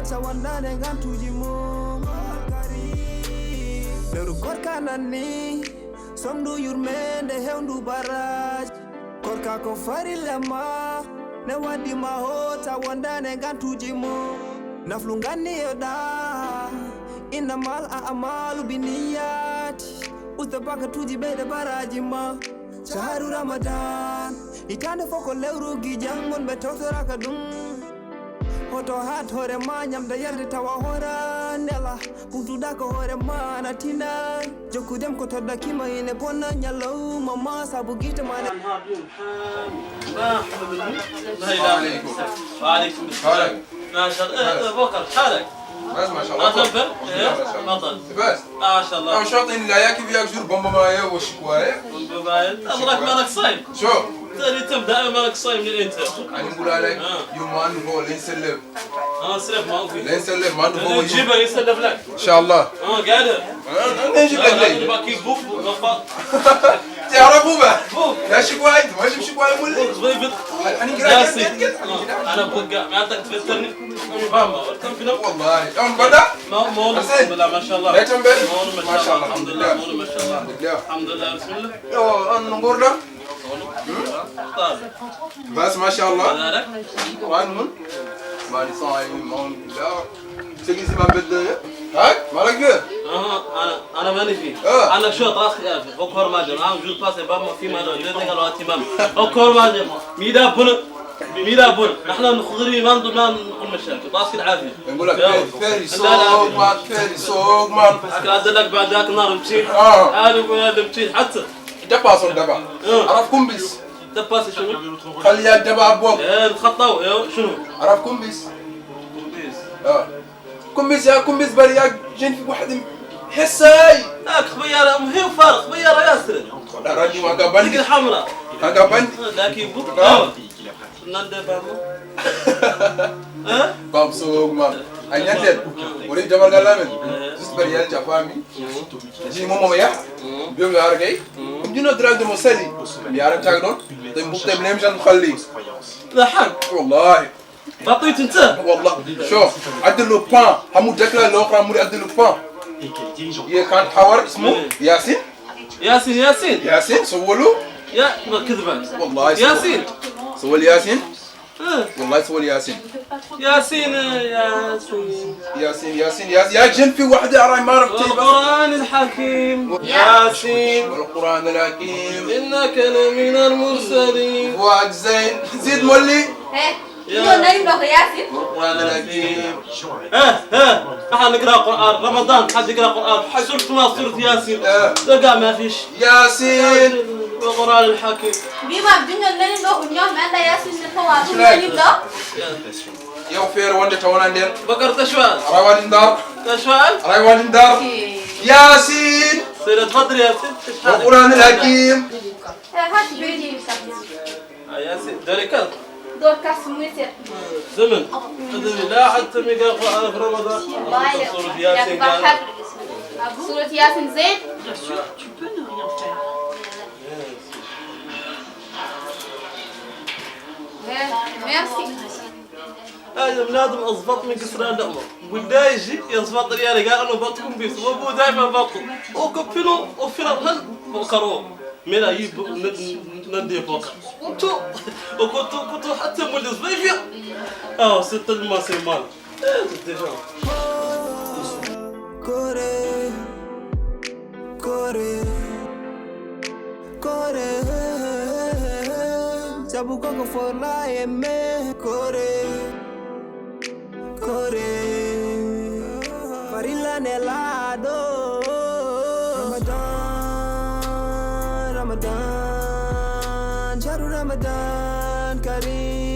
Sawandane gantujimu Leru korka nani Somdu yurmende heundu baraj Korka ko fari lema Ne wadi mahota wandane gantujimu Naflungani yoda Innamal a'malu biniyati Ustabaka tuji bede barajima Shaharu Ramadan Itande foko lewru gijangon betosora kadum Hoto hat hore ma nyamda yarde tawa hora nela Putu dako hore ma natina Joku dem ko toda kima ine pona nyalo mama sabu gita ma وعليكم السلام ما شاء الله بكر حالك بس ما شاء الله تفضل تفضل بس ما شاء الله شو عطيني لا كيف ياكل بومبا مايا وشكوايه موبايل أدرك مالك صايم شو تاني تبدأ مالك صايم من أنت أنا بقول عليك يوم ما نبغى لين سلف سلف ما في لين سلف ما نبغى نجيبه يسلف لك إن شاء الله قادر نجيب لك لين باكي بوف غفاط تعرفوا بقى لا شكواي ما شوف شكواي مولي صغير أنا جالسي قاعد أنا بوقع ما عندك تفطرني فاهم كم في نوم والله يوم بدأ مول ما شاء الله لا تنبه ما شاء الله الحمد لله مول ما شاء الله الحمد لله بسم الله يو أنا نقول ده بس ما شاء الله وين ماني صايم ماني لا سجل زمان بدنا هاك مالك ده انا ماني فيه انا شو طاخ فكر ما جرى انا موجود باس باب ما في ما له ليه قالوا اهتمام فكر ما جرى ميدا بن نحن خضري ما نقول مشاكل طاسك العافيه نقول لك فيري سوق مان ادلك بعد ذاك النار مشي انا اقول هذا مشي حتى دبا دبا عرفكم بس دباس شنو خلي الدبا بوق تخطوا شنو عرفكم بس كمبيس يا كمبيس بري يا جن في واحد حساي ذاك خبيره مهم فارق خبيره ياسر لا راجي ما قبل الحمراء ما قبل ذاك يبوك نندى بامو بام سوق ما أنيتل وليد جمال قلامن تسبر يا جفامي جي ماما يا بيوم يا رجاي مدينة دراج المسلي يا رب تاخدون تبوك تبليم جن خلي لا حق والله بطيت انت والله شوف عدل له بان حمود دكلا لو اخرى مولي عدل له بان هي كان حوار اسمه ياسين ياسين سولوا يا كذبان والله ياسين سول ياسين والله سول ياسين يا جن في وحده اراي ما عرفت القرآن الحكيم ياسين والقرآن الحكيم إنك لمن المرسلين وعد زين زيد مولي القرآن الحكيم نحن نقرأ قرآن رمضان حد يقرأ قرآن سورة ما سورة ياسين دقا ما فيش ياسين والقرآن الحكيم بما بدنا نلين لو اليوم أنا ياسين نتواصل نلين له يو فير وند تونا ندير بكر تشوال راوان دار تشوال ياسين سيدة تفضل ياسين والقرآن الحكيم هات بيجي يسافر ياسين ذلك دور كاس ميسر زمن لا حتى ميقا قرآن في رمضان سورة ياسين سورة ياسين زين Tu peux ne rien faire. Merci. هذا بنادم اضبط من قصران الامر ودا يجي يضبط ريالي قال انا بطكم بيس وابو دائما بطل وكفلوا وفرا هل بكروا ملا يب ندي بكر وكنتوا حتى مولد صبيفيا ست الماسيمان Kore Jabu koko for la eme Kore Farila nelado Ramadan Sharu Ramadan Kareem